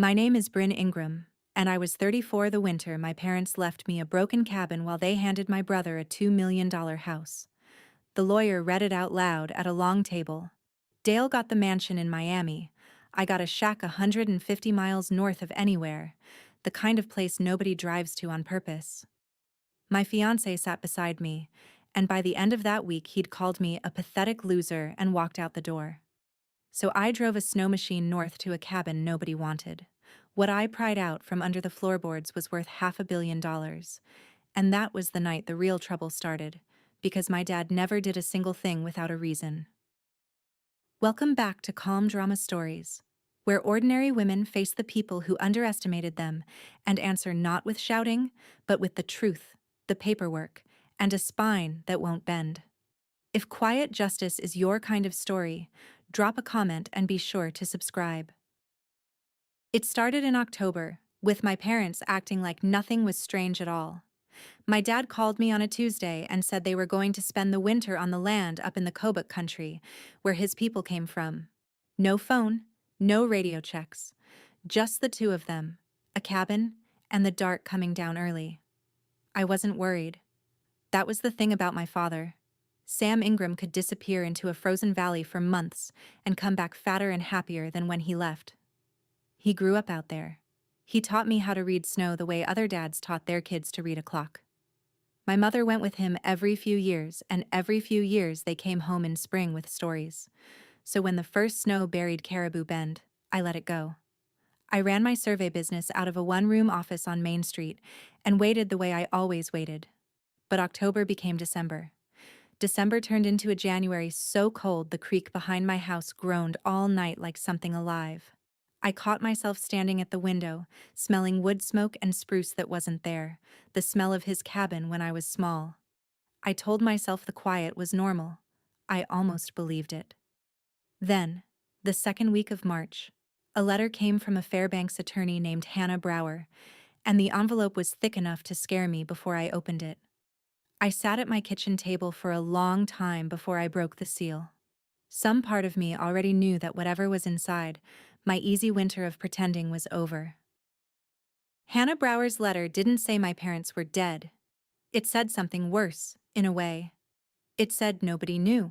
My name is Bryn Ingram, and I was 34 the winter my parents left me a broken cabin while they handed my brother a $2 million house. The lawyer read it out loud at a long table. Dale got the mansion in Miami. I got a shack 150 miles north of anywhere, the kind of place nobody drives to on purpose. My fiancé sat beside me, and by the end of that week he'd called me a pathetic loser and walked out the door. So I drove a snow machine north to a cabin nobody wanted. What I pried out from under the floorboards was worth $500 million. And that was the night the real trouble started, because my dad never did a single thing without a reason. Welcome back to Calm Drama Stories, where ordinary women face the people who underestimated them and answer not with shouting, but with the truth, the paperwork, and a spine that won't bend. If quiet justice is your kind of story, drop a comment and be sure to subscribe. It started in October, with my parents acting like nothing was strange at all. My dad called me on a Tuesday and said they were going to spend the winter on the land up in the Kobuk country, where his people came from. No phone, no radio checks, just the two of them, a cabin, and the dark coming down early. I wasn't worried. That was the thing about my father. Sam Ingram could disappear into a frozen valley for months and come back fatter and happier than when he left. He grew up out there. He taught me how to read snow the way other dads taught their kids to read a clock. My mother went with him every few years, and every few years they came home in spring with stories. So when the first snow buried Caribou Bend, I let it go. I ran my survey business out of a one-room office on Main Street and waited the way I always waited. But October became December. December turned into a January so cold the creek behind my house groaned all night like something alive. I caught myself standing at the window, smelling wood smoke and spruce that wasn't there, the smell of his cabin when I was small. I told myself the quiet was normal. I almost believed it. Then, the second week of March, a letter came from a Fairbanks attorney named Hannah Brower, and the envelope was thick enough to scare me before I opened it. I sat at my kitchen table for a long time before I broke the seal. Some part of me already knew that whatever was inside, my easy winter of pretending was over. Hannah Brower's letter didn't say my parents were dead. It said something worse, in a way. It said nobody knew.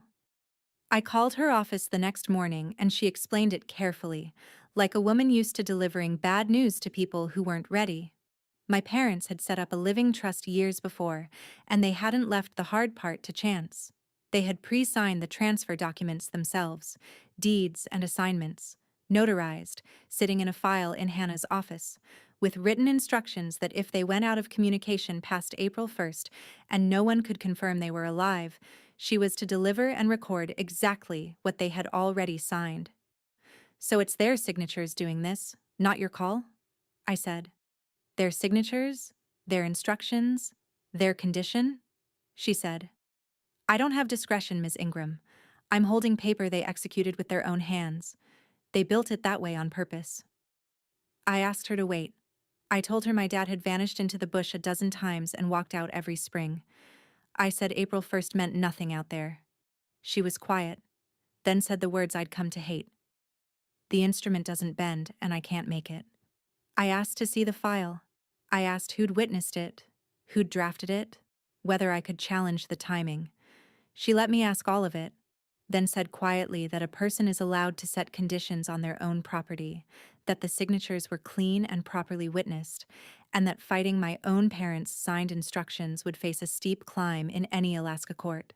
I called her office the next morning and she explained it carefully, like a woman used to delivering bad news to people who weren't ready. My parents had set up a living trust years before, and they hadn't left the hard part to chance. They had pre-signed the transfer documents themselves, deeds and assignments, notarized, sitting in a file in Hannah's office, with written instructions that if they went out of communication past April 1st and no one could confirm they were alive, she was to deliver and record exactly what they had already signed. So it's their signatures doing this, not your call? I said. Their signatures, their instructions, their condition? She said. I don't have discretion, Ms. Ingram. I'm holding paper they executed with their own hands. They built it that way on purpose. I asked her to wait. I told her my dad had vanished into the bush a dozen times and walked out every spring. I said April 1st meant nothing out there. She was quiet, then said the words I'd come to hate. The instrument doesn't bend, and I can't make it. I asked to see the file. I asked who'd witnessed it, who'd drafted it, whether I could challenge the timing. She let me ask all of it, then said quietly that a person is allowed to set conditions on their own property, that the signatures were clean and properly witnessed, and that fighting my own parents' signed instructions would face a steep climb in any Alaska court.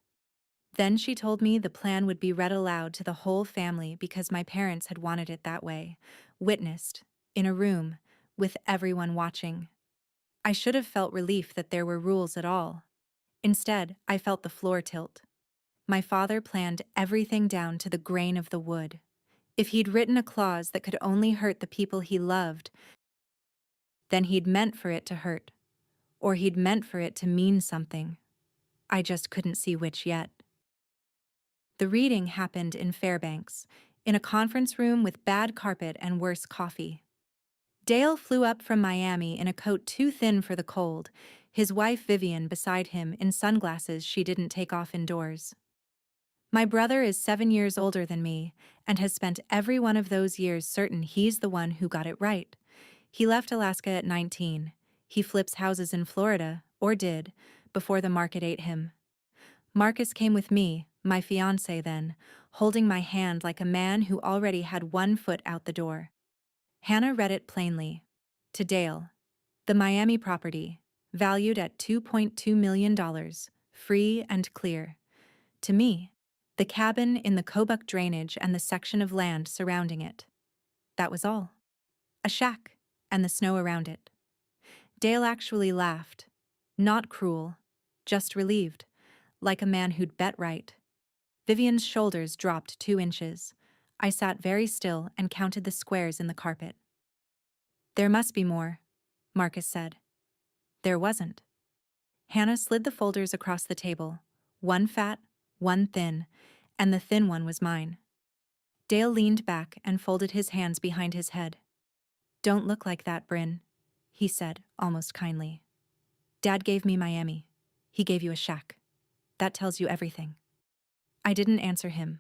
Then she told me the plan would be read aloud to the whole family because my parents had wanted it that way, witnessed, in a room, with everyone watching. I should have felt relief that there were rules at all. Instead, I felt the floor tilt. My father planned everything down to the grain of the wood. If he'd written a clause that could only hurt the people he loved, then he'd meant for it to hurt. Or he'd meant for it to mean something. I just couldn't see which yet. The reading happened in Fairbanks, in a conference room with bad carpet and worse coffee. Dale flew up from Miami in a coat too thin for the cold, his wife Vivian beside him in sunglasses she didn't take off indoors. My brother is 7 years older than me and has spent every one of those years certain he's the one who got it right, He left Alaska at 19. He flips houses in Florida, or did, before the market ate him. Marcus came with me, my fiancé then, holding my hand like a man who already had one foot out the door. Hannah read it plainly. To Dale. The Miami property, valued at $2.2 million, free and clear. To me, the cabin in the Kobuk drainage and the section of land surrounding it. That was all. A shack, and the snow around it. Dale actually laughed. Not cruel, just relieved, like a man who'd bet right. Vivian's shoulders dropped 2 inches. I sat very still and counted the squares in the carpet. There must be more, Marcus said. There wasn't. Hannah slid the folders across the table, one fat, one thin, and the thin one was mine. Dale leaned back and folded his hands behind his head. Don't look like that, Bryn, he said, almost kindly. Dad gave me Miami. He gave you a shack. That tells you everything. I didn't answer him.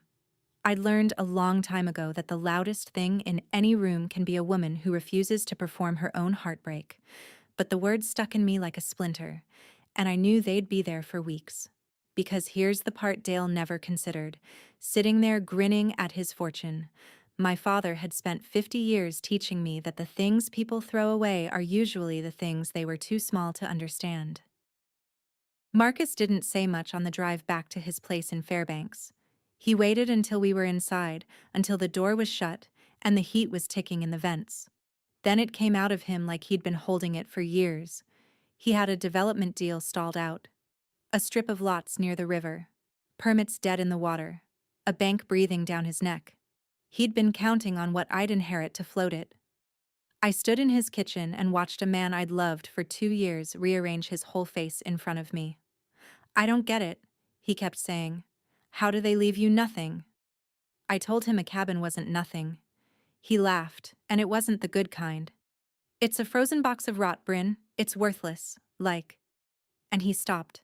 I'd learned a long time ago that the loudest thing in any room can be a woman who refuses to perform her own heartbreak, but the words stuck in me like a splinter, and I knew they'd be there for weeks. Because here's the part Dale never considered. Sitting there grinning at his fortune, my father had spent 50 years teaching me that the things people throw away are usually the things they were too small to understand. Marcus didn't say much on the drive back to his place in Fairbanks. He waited until we were inside, until the door was shut and the heat was ticking in the vents. Then it came out of him like he'd been holding it for years. He had a development deal stalled out. A strip of lots near the river. Permits dead in the water. A bank breathing down his neck. He'd been counting on what I'd inherit to float it. I stood in his kitchen and watched a man I'd loved for 2 years rearrange his whole face in front of me. I don't get it, he kept saying. How do they leave you nothing? I told him a cabin wasn't nothing. He laughed, and it wasn't the good kind. It's a frozen box of rot, Bryn. It's worthless, like. And he stopped.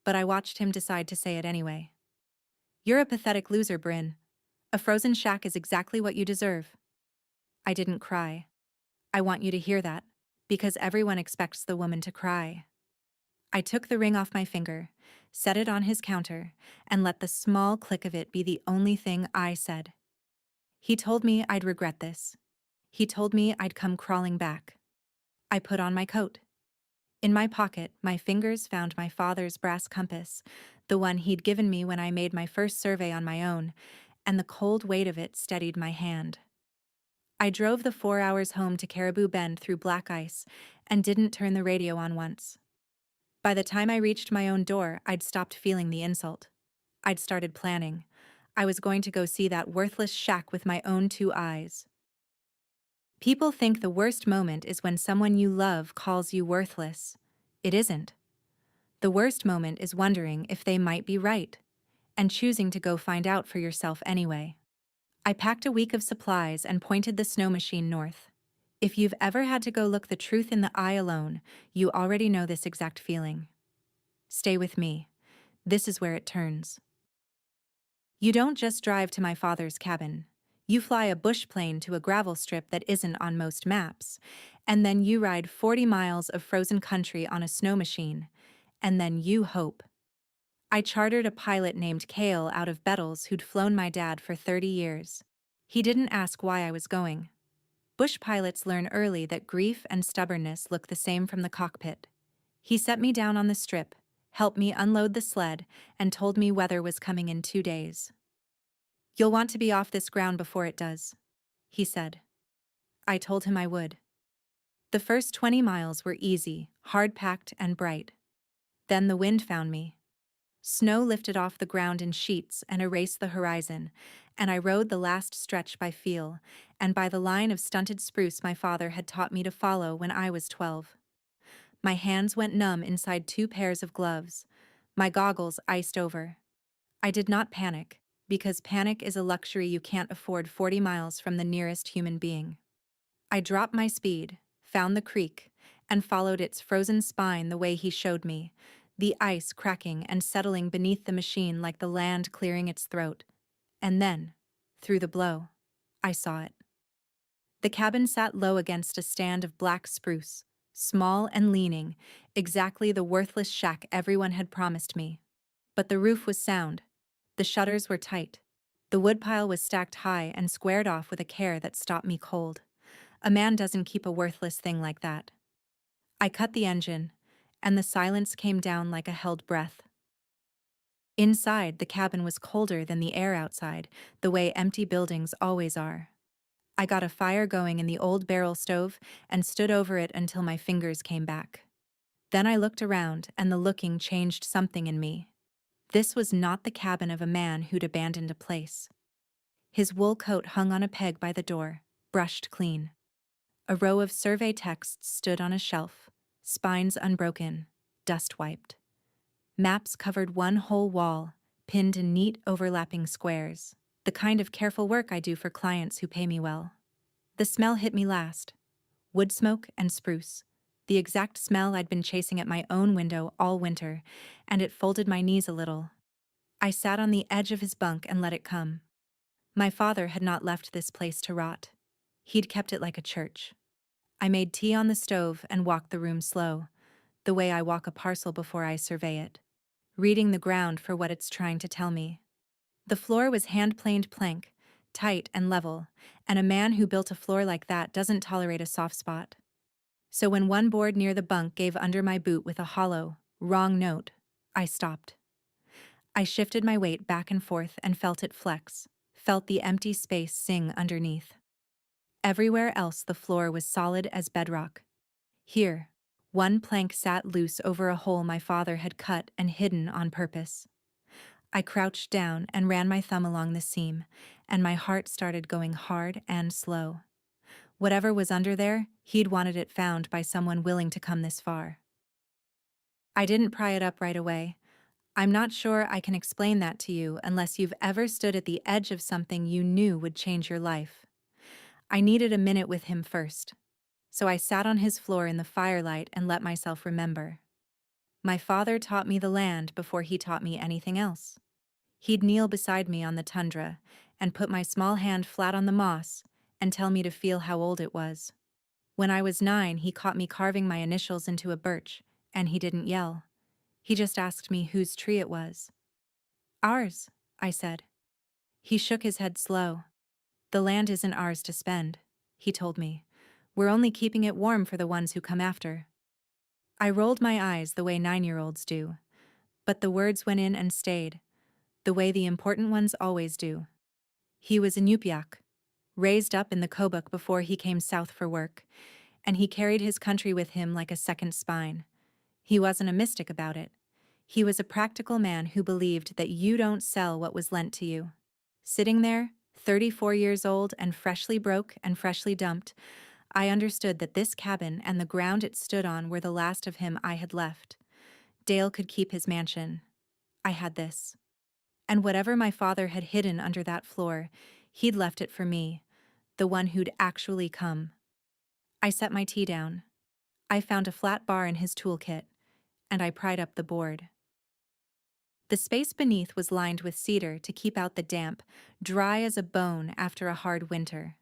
But I watched him decide to say it anyway. You're a pathetic loser, Bryn. A frozen shack is exactly what you deserve. I didn't cry. I want you to hear that, because everyone expects the woman to cry. I took the ring off my finger, set it on his counter, and let the small click of it be the only thing I said. He told me I'd regret this. He told me I'd come crawling back. I put on my coat. In my pocket, my fingers found my father's brass compass, the one he'd given me when I made my first survey on my own, and the cold weight of it steadied my hand. I drove the 4 hours home to Caribou Bend through black ice and didn't turn the radio on once. By the time I reached my own door, I'd stopped feeling the insult. I'd started planning. I was going to go see that worthless shack with my own 2 eyes. People think the worst moment is when someone you love calls you worthless. It isn't. The worst moment is wondering if they might be right, and choosing to go find out for yourself anyway. I packed a week of supplies and pointed the snow machine north. If you've ever had to go look the truth in the eye alone, you already know this exact feeling. Stay with me. This is where it turns. You don't just drive to my father's cabin. You fly a bush plane to a gravel strip that isn't on most maps, and then you ride 40 miles of frozen country on a snow machine, and then you hope. I chartered a pilot named Cale out of Bettles who'd flown my dad for 30 years. He didn't ask why I was going. Bush pilots learn early that grief and stubbornness look the same from the cockpit. He set me down on the strip, helped me unload the sled, and told me weather was coming in 2 days. You'll want to be off this ground before it does, he said. I told him I would. The first 20 miles were easy, hard-packed, and bright. Then the wind found me. Snow lifted off the ground in sheets and erased the horizon, and I rode the last stretch by feel, and by the line of stunted spruce my father had taught me to follow when I was 12. My hands went numb inside 2 pairs of gloves. My goggles iced over. I did not panic, because panic is a luxury you can't afford 40 miles from the nearest human being. I dropped my speed, found the creek, and followed its frozen spine the way he showed me, the ice cracking and settling beneath the machine like the land clearing its throat. And then, through the blow, I saw it. The cabin sat low against a stand of black spruce, small and leaning, exactly the worthless shack everyone had promised me. But the roof was sound. The shutters were tight. The woodpile was stacked high and squared off with a care that stopped me cold. A man doesn't keep a worthless thing like that. I cut the engine, and the silence came down like a held breath. Inside, the cabin was colder than the air outside, the way empty buildings always are. I got a fire going in the old barrel stove and stood over it until my fingers came back. Then I looked around, and the looking changed something in me. This was not the cabin of a man who'd abandoned a place. His wool coat hung on a peg by the door, brushed clean. A row of survey texts stood on a shelf, spines unbroken, dust wiped. Maps covered one whole wall, pinned in neat overlapping squares, the kind of careful work I do for clients who pay me well. The smell hit me last. Wood smoke and spruce. The exact smell I'd been chasing at my own window all winter, and it folded my knees a little. I sat on the edge of his bunk and let it come. My father had not left this place to rot. He'd kept it like a church. I made tea on the stove and walked the room slow, the way I walk a parcel before I survey it, reading the ground for what it's trying to tell me. The floor was hand-planed plank, tight and level, and a man who built a floor like that doesn't tolerate a soft spot. So when one board near the bunk gave under my boot with a hollow, wrong note, I stopped. I shifted my weight back and forth and felt it flex, felt the empty space sing underneath. Everywhere else the floor was solid as bedrock. Here, one plank sat loose over a hole my father had cut and hidden on purpose. I crouched down and ran my thumb along the seam, and my heart started going hard and slow. Whatever was under there, he'd wanted it found by someone willing to come this far. I didn't pry it up right away. I'm not sure I can explain that to you unless you've ever stood at the edge of something you knew would change your life. I needed a minute with him first. So I sat on his floor in the firelight and let myself remember. My father taught me the land before he taught me anything else. He'd kneel beside me on the tundra and put my small hand flat on the moss and tell me to feel how old it was. When I was 9, he caught me carving my initials into a birch, and he didn't yell. He just asked me whose tree it was. Ours, I said. He shook his head slow. The land isn't ours to spend, he told me. We're only keeping it warm for the ones who come after. I rolled my eyes the way 9-year-olds do, but the words went in and stayed, the way the important ones always do. He was a Nupyak, raised up in the Kobuk before he came south for work, and he carried his country with him like a second spine. He wasn't a mystic about it. He was a practical man who believed that you don't sell what was lent to you. Sitting there, 34 years old and freshly broke and freshly dumped, I understood that this cabin and the ground it stood on were the last of him I had left. Dale could keep his mansion. I had this. And whatever my father had hidden under that floor, he'd left it for me, the one who'd actually come. I set my tea down. I found a flat bar in his toolkit, and I pried up the board. The space beneath was lined with cedar to keep out the damp, dry as a bone after a hard winter.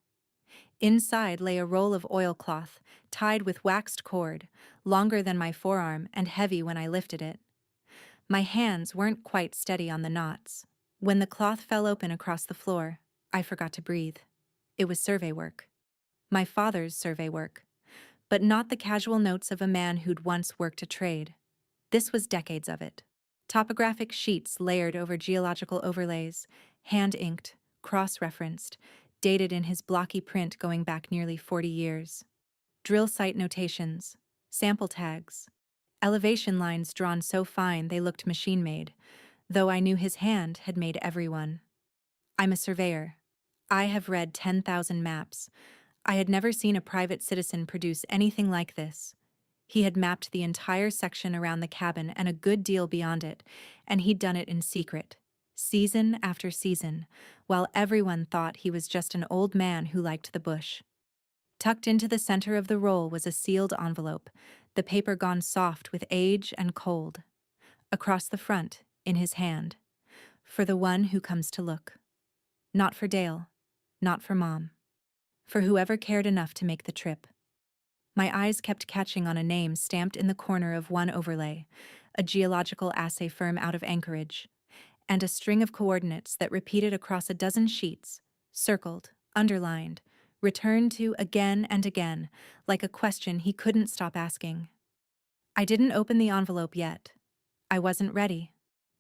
Inside lay a roll of oilcloth, tied with waxed cord, longer than my forearm and heavy when I lifted it. My hands weren't quite steady on the knots. When the cloth fell open across the floor, I forgot to breathe. It was survey work. My father's survey work. But not the casual notes of a man who'd once worked a trade. This was decades of it. Topographic sheets layered over geological overlays, hand-inked, cross-referenced, dated in his blocky print going back nearly 40 years. Drill site notations, sample tags, elevation lines drawn so fine they looked machine-made, though I knew his hand had made every one. I'm a surveyor. I have read 10,000 maps. I had never seen a private citizen produce anything like this. He had mapped the entire section around the cabin and a good deal beyond it, and he'd done it in secret, season after season, while everyone thought he was just an old man who liked the bush. Tucked into the center of the roll was a sealed envelope, the paper gone soft with age and cold. Across the front, in his hand, for the one who comes to look. Not for Dale, not for Mom. for whoever cared enough to make the trip. My eyes kept catching on a name stamped in the corner of one overlay, a geological assay firm out of Anchorage, and a string of coordinates that repeated across a dozen sheets, circled, underlined, returned to again and again, like a question he couldn't stop asking. I didn't open the envelope yet. I wasn't ready.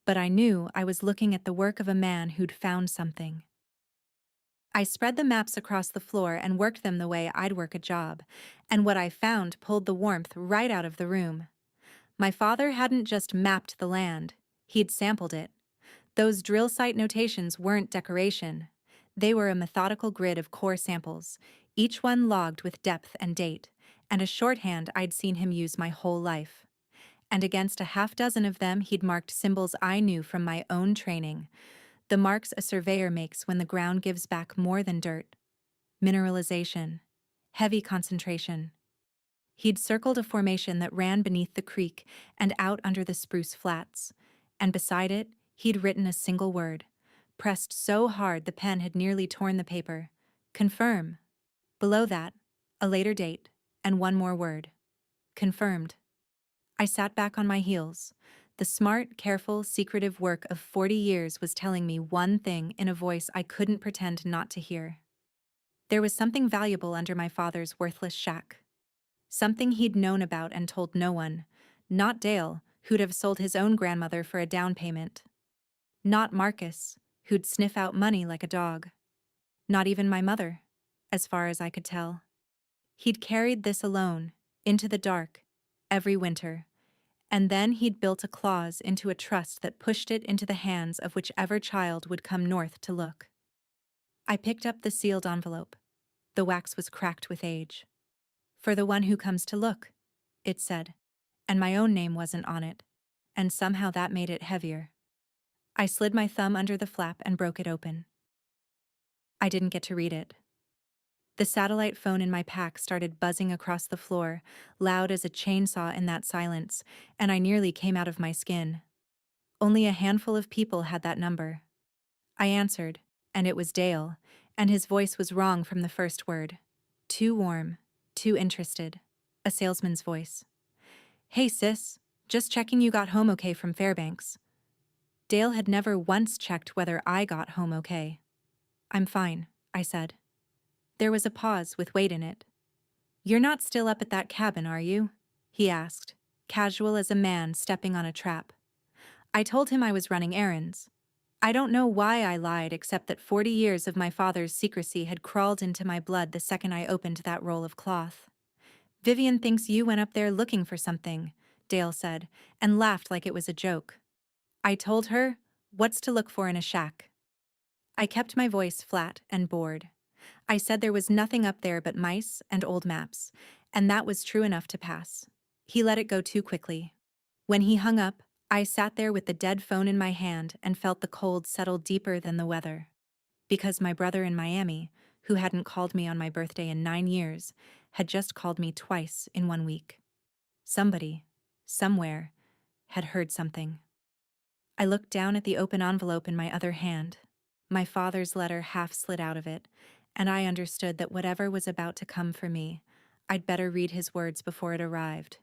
But I knew I was looking at the work of a man who'd found something. I spread the maps across the floor and worked them the way I'd work a job, and what I found pulled the warmth right out of the room. My father hadn't just mapped the land, he'd sampled it. Those drill site notations weren't decoration. They were a methodical grid of core samples, each one logged with depth and date, and a shorthand I'd seen him use my whole life. And against a half dozen of them he'd marked symbols I knew from my own training, the marks a surveyor makes when the ground gives back more than dirt. Mineralization. Heavy concentration. He'd circled a formation that ran beneath the creek and out under the spruce flats, and beside it, he'd written a single word, pressed so hard the pen had nearly torn the paper. Confirm. Below that, a later date, and one more word. Confirmed. I sat back on my heels. The smart, careful, secretive work of 40 years was telling me one thing in a voice I couldn't pretend not to hear. There was something valuable under my father's worthless shack. Something he'd known about and told no one. Not Dale, who'd have sold his own grandmother for a down payment. Not Marcus, who'd sniff out money like a dog. Not even my mother, as far as I could tell. He'd carried this alone, into the dark, every winter. And then he'd built a clause into a trust that pushed it into the hands of whichever child would come north to look. I picked up the sealed envelope. The wax was cracked with age. For the one who comes to look, it said, and my own name wasn't on it, and somehow that made it heavier. I slid my thumb under the flap and broke it open. I didn't get to read it. The satellite phone in my pack started buzzing across the floor, loud as a chainsaw in that silence, and I nearly came out of my skin. Only a handful of people had that number. I answered, and it was Dale, and his voice was wrong from the first word. Too warm, too interested. A salesman's voice. Hey sis, just checking you got home okay from Fairbanks. Dale had never once checked whether I got home okay. I'm fine, I said. There was a pause with weight in it. You're not still up at that cabin, are you? He asked, casual as a man stepping on a trap. I told him I was running errands. I don't know why I lied except that 40 years of my father's secrecy had crawled into my blood the second I opened that roll of cloth. Vivian thinks you went up there looking for something, Dale said, and laughed like it was a joke. I told her, what's to look for in a shack? I kept my voice flat and bored. I said there was nothing up there but mice and old maps, and that was true enough to pass. He let it go too quickly. When he hung up, I sat there with the dead phone in my hand and felt the cold settle deeper than the weather. Because my brother in Miami, who hadn't called me on my birthday in 9 years, had just called me twice in 1 week. Somebody, somewhere, had heard something. I looked down at the open envelope in my other hand. My father's letter half slid out of it, and I understood that whatever was about to come for me, I'd better read his words before it arrived.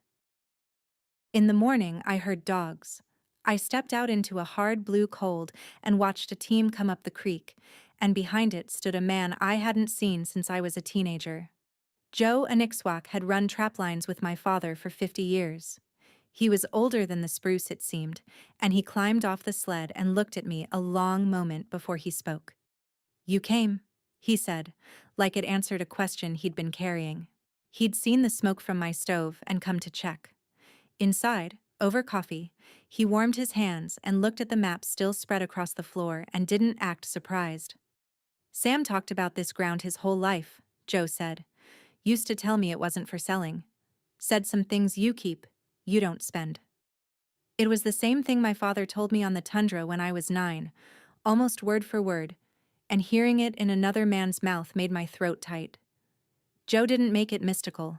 In the morning, I heard dogs. I stepped out into a hard blue cold and watched a team come up the creek, and behind it stood a man I hadn't seen since I was a teenager. Joe Anixwak had run trap lines with my father for 50 years. He was older than the spruce, it seemed, and he climbed off the sled and looked at me a long moment before he spoke. You came, he said, like it answered a question he'd been carrying. He'd seen the smoke from my stove and come to check. Inside, over coffee, he warmed his hands and looked at the map still spread across the floor and didn't act surprised. Sam talked about this ground his whole life, Joe said. Used to tell me it wasn't for selling. Said some things you keep, you don't spend. It was the same thing my father told me on the tundra when I was 9, almost word for word, and hearing it in another man's mouth made my throat tight. Joe didn't make it mystical.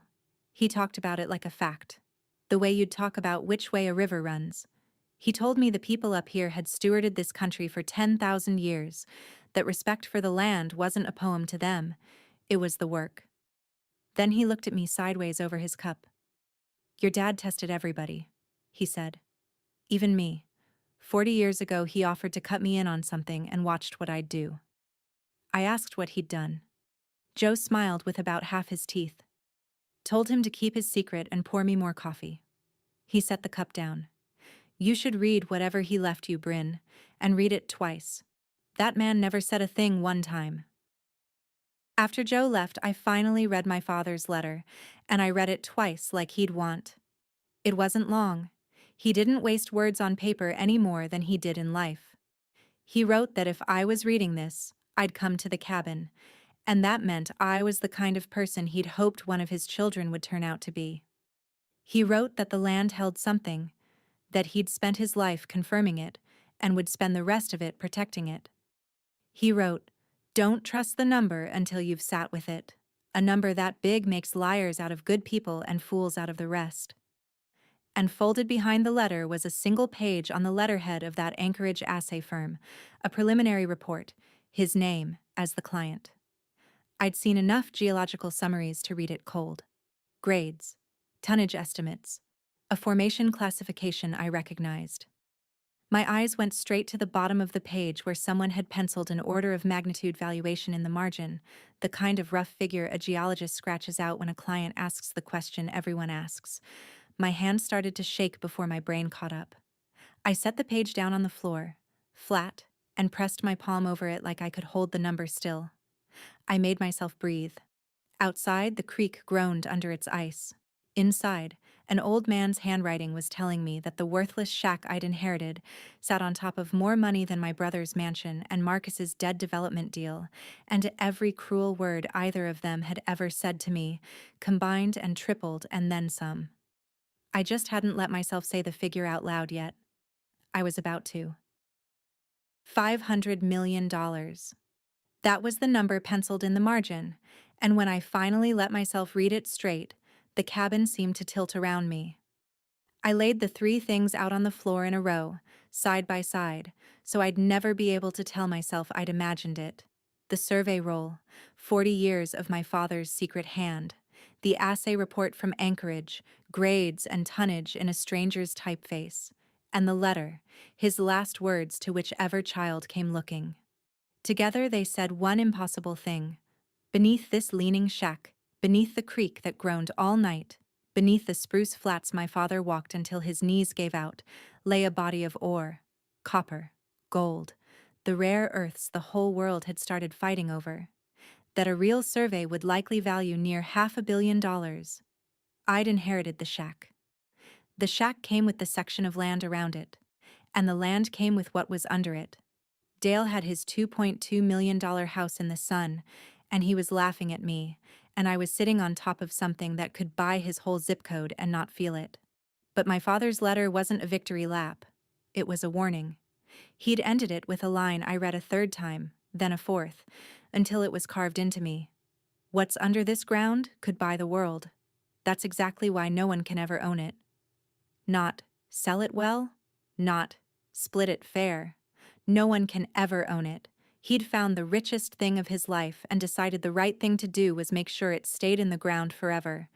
He talked about it like a fact. The way you'd talk about which way a river runs. He told me the people up here had stewarded this country for 10,000 years, that respect for the land wasn't a poem to them. It was the work. Then he looked at me sideways over his cup. Your dad tested everybody, he said. Even me. 40 years ago, he offered to cut me in on something and watched what I'd do. I asked what he'd done. Joe smiled with about half his teeth. Told him to keep his secret and pour me more coffee. He set the cup down. You should read whatever he left you, Bryn, and read it twice. That man never said a thing one time. After Joe left, I finally read my father's letter, and I read it twice like he'd want. It wasn't long. He didn't waste words on paper any more than he did in life. He wrote that if I was reading this, I'd come to the cabin, and that meant I was the kind of person he'd hoped one of his children would turn out to be. He wrote that the land held something, that he'd spent his life confirming it, and would spend the rest of it protecting it. He wrote, "Don't trust the number until you've sat with it. A number that big makes liars out of good people and fools out of the rest." And folded behind the letter was a single page on the letterhead of that Anchorage assay firm, a preliminary report, his name as the client. I'd seen enough geological summaries to read it cold. Grades, tonnage estimates, a formation classification I recognized. My eyes went straight to the bottom of the page where someone had penciled an order of magnitude valuation in the margin, the kind of rough figure a geologist scratches out when a client asks the question everyone asks. My hand started to shake before my brain caught up. I set the page down on the floor, flat, and pressed my palm over it like I could hold the number still. I made myself breathe. Outside, the creek groaned under its ice. Inside, an old man's handwriting was telling me that the worthless shack I'd inherited sat on top of more money than my brother's mansion and Marcus's dead development deal, and every cruel word either of them had ever said to me, combined and tripled and then some. I just hadn't let myself say the figure out loud yet. I was about to. $500 million. That was the number penciled in the margin, and when I finally let myself read it straight, the cabin seemed to tilt around me. I laid the three things out on the floor in a row, side by side, so I'd never be able to tell myself I'd imagined it. The survey roll, 40 years of my father's secret hand. The assay report from Anchorage, grades and tonnage in a stranger's typeface. And the letter, his last words to whichever child came looking. Together they said one impossible thing. Beneath this leaning shack, beneath the creek that groaned all night, beneath the spruce flats my father walked until his knees gave out, lay a body of ore, copper, gold, the rare earths the whole world had started fighting over. That a real survey would likely value near $500 million. I'd inherited the shack. The shack came with the section of land around it, and the land came with what was under it. Dale had his $2.2 million house in the sun, and he was laughing at me, and I was sitting on top of something that could buy his whole zip code and not feel it. But my father's letter wasn't a victory lap. It was a warning. He'd ended it with a line I read a third time, then a fourth, until it was carved into me. What's under this ground could buy the world. That's exactly why no one can ever own it. Not sell it well, not split it fair. No one can ever own it. He'd found the richest thing of his life and decided the right thing to do was make sure it stayed in the ground forever.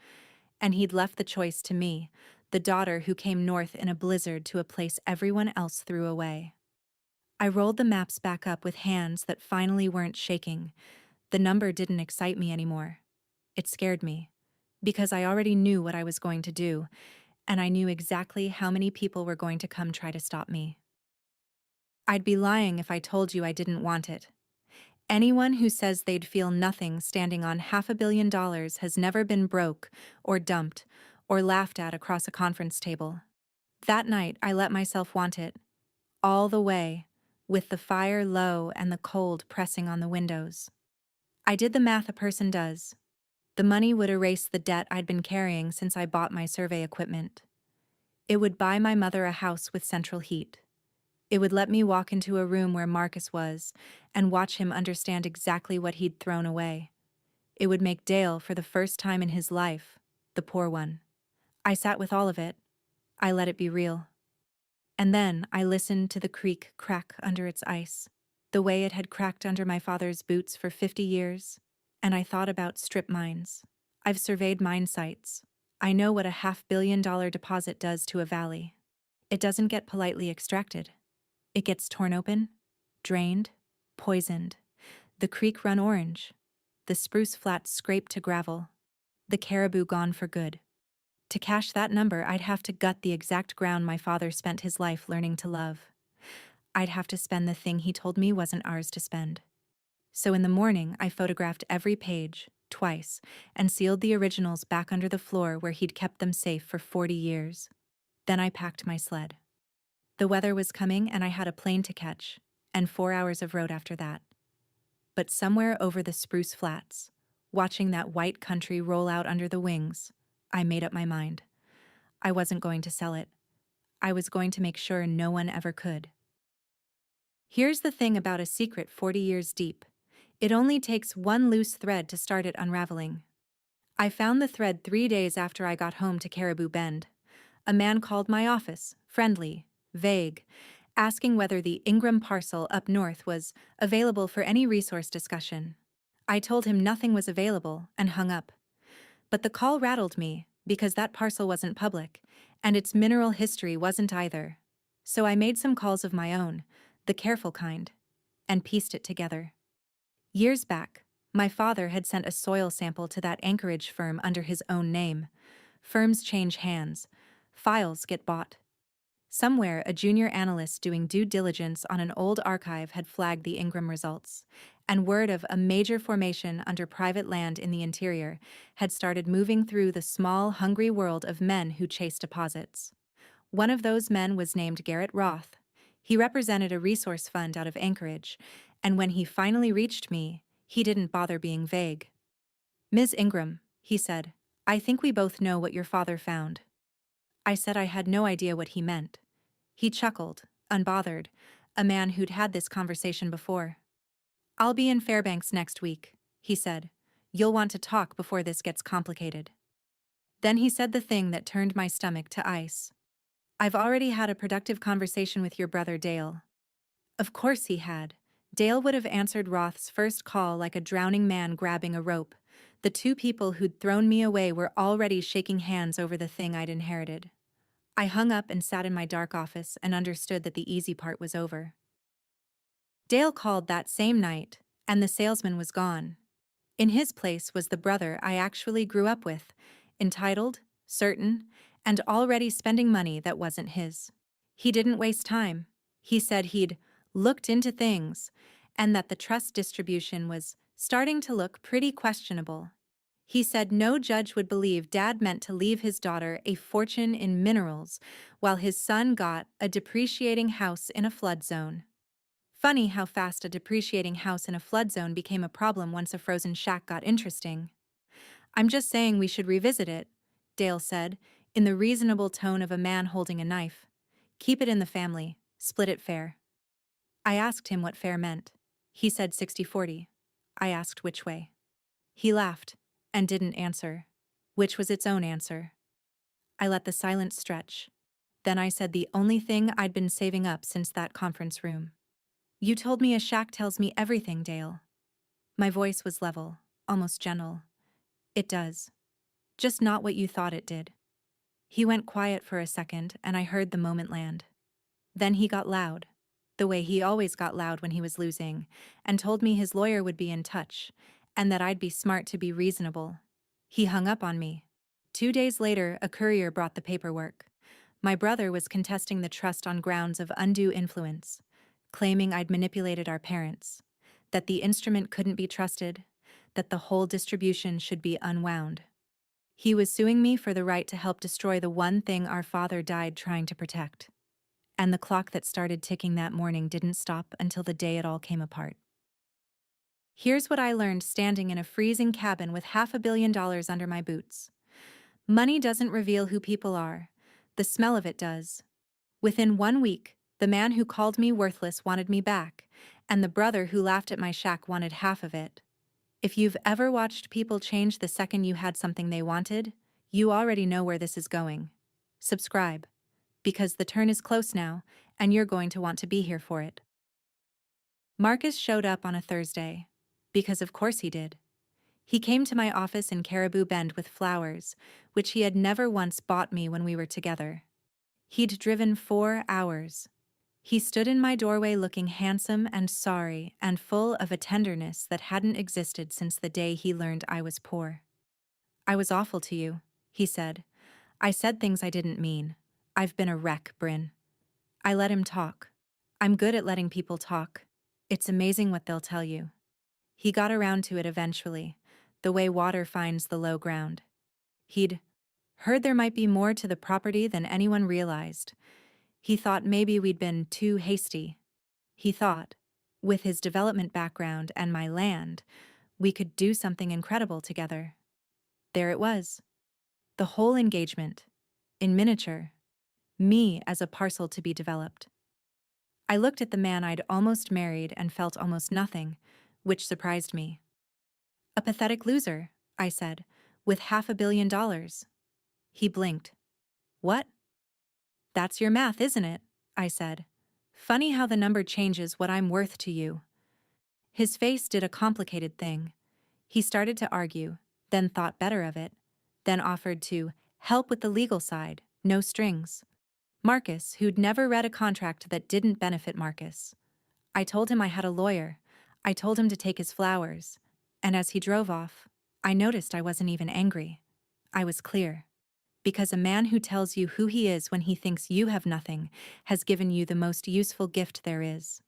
And he'd left the choice to me, the daughter who came north in a blizzard to a place everyone else threw away. I rolled the maps back up with hands that finally weren't shaking. The number didn't excite me anymore. It scared me, because I already knew what I was going to do, and I knew exactly how many people were going to come try to stop me. I'd be lying if I told you I didn't want it. Anyone who says they'd feel nothing standing on $500 million has never been broke, or dumped, or laughed at across a conference table. That night, I let myself want it. All the way, with the fire low and the cold pressing on the windows. I did the math a person does. The money would erase the debt I'd been carrying since I bought my survey equipment. It would buy my mother a house with central heat. It would let me walk into a room where Marcus was and watch him understand exactly what he'd thrown away. It would make Dale, for the first time in his life, the poor one. I sat with all of it. I let it be real. And then I listened to the creek crack under its ice, the way it had cracked under my father's boots for 50 years, And I thought about strip mines. I've surveyed mine sites. I know what a $500 million deposit does to a valley. It doesn't get politely extracted. It gets torn open, drained, poisoned. The creek run orange. The spruce flats scraped to gravel. The caribou gone for good. To cash that number, I'd have to gut the exact ground my father spent his life learning to love. I'd have to spend the thing he told me wasn't ours to spend. So in the morning, I photographed every page, twice, and sealed the originals back under the floor where he'd kept them safe for 40 years. Then I packed my sled. The weather was coming and I had a plane to catch, and 4 hours of road after that. But somewhere over the spruce flats, watching that white country roll out under the wings, I made up my mind. I wasn't going to sell it. I was going to make sure no one ever could. Here's the thing about a secret 40 years deep. It only takes one loose thread to start it unraveling. I found the thread 3 days after I got home to Caribou Bend. A man called my office, friendly, vague, asking whether the Ingram parcel up north was available for any resource discussion. I told him nothing was available and hung up. But the call rattled me because that parcel wasn't public, and its mineral history wasn't either. So I made some calls of my own, the careful kind, and pieced it together. Years back, my father had sent a soil sample to that Anchorage firm under his own name. Firms change hands. Files get bought. Somewhere, a junior analyst doing due diligence on an old archive had flagged the Ingram results, and word of a major formation under private land in the interior had started moving through the small, hungry world of men who chase deposits. One of those men was named Garrett Roth. He represented a resource fund out of Anchorage, and when he finally reached me, he didn't bother being vague. "Ms. Ingram," he said, "I think we both know what your father found." I said I had no idea what he meant. He chuckled, unbothered, a man who'd had this conversation before. "I'll be in Fairbanks next week," he said. "You'll want to talk before this gets complicated." Then he said the thing that turned my stomach to ice. "I've already had a productive conversation with your brother Dale." Of course he had. Dale would have answered Roth's first call like a drowning man grabbing a rope. The two people who'd thrown me away were already shaking hands over the thing I'd inherited. I hung up and sat in my dark office and understood that the easy part was over. Dale called that same night, and the salesman was gone. In his place was the brother I actually grew up with, entitled, certain, and already spending money that wasn't his. He didn't waste time. He said he'd looked into things, and that the trust distribution was starting to look pretty questionable. He said no judge would believe Dad meant to leave his daughter a fortune in minerals while his son got a depreciating house in a flood zone. Funny how fast a depreciating house in a flood zone became a problem once a frozen shack got interesting. "I'm just saying we should revisit it," Dale said, in the reasonable tone of a man holding a knife. "Keep it in the family, split it fair." I asked him what fair meant. He said 60-40. I asked which way. He laughed and didn't answer, which was its own answer. I let the silence stretch. Then I said the only thing I'd been saving up since that conference room. "You told me a shack tells me everything, Dale." My voice was level, almost gentle. "It does. Just not what you thought it did." He went quiet for a second, and I heard the moment land. Then he got loud, the way he always got loud when he was losing, and told me his lawyer would be in touch, and that I'd be smart to be reasonable. He hung up on me. 2 days later, a courier brought the paperwork. My brother was contesting the trust on grounds of undue influence, claiming I'd manipulated our parents, that the instrument couldn't be trusted, that the whole distribution should be unwound. He was suing me for the right to help destroy the one thing our father died trying to protect. And the clock that started ticking that morning didn't stop until the day it all came apart. Here's what I learned standing in a freezing cabin with $500 million under my boots. Money doesn't reveal who people are. The smell of it does. Within 1 week, the man who called me worthless wanted me back, and the brother who laughed at my shack wanted half of it. If you've ever watched people change the second you had something they wanted, you already know where this is going. Subscribe, because the turn is close now, and you're going to want to be here for it. Marcus showed up on a Thursday, because of course he did. He came to my office in Caribou Bend with flowers, which he had never once bought me when we were together. He'd driven 4 hours. He stood in my doorway looking handsome and sorry and full of a tenderness that hadn't existed since the day he learned I was poor. "I was awful to you," he said. "I said things I didn't mean. I've been a wreck, Bryn." I let him talk. I'm good at letting people talk. It's amazing what they'll tell you. He got around to it eventually, the way water finds the low ground. He'd heard there might be more to the property than anyone realized. He thought maybe we'd been too hasty. He thought, with his development background and my land, we could do something incredible together. There it was. The whole engagement. In miniature. Me as a parcel to be developed. I looked at the man I'd almost married and felt almost nothing, which surprised me. "A pathetic loser," I said, "with $500 million." He blinked. "What?" "That's your math, isn't it?" I said. "Funny how the number changes what I'm worth to you." His face did a complicated thing. He started to argue, then thought better of it, then offered to help with the legal side, no strings. Marcus, who'd never read a contract that didn't benefit Marcus. I told him I had a lawyer. I told him to take his flowers. And as he drove off, I noticed I wasn't even angry. I was clear. Because a man who tells you who he is when he thinks you have nothing has given you the most useful gift there is.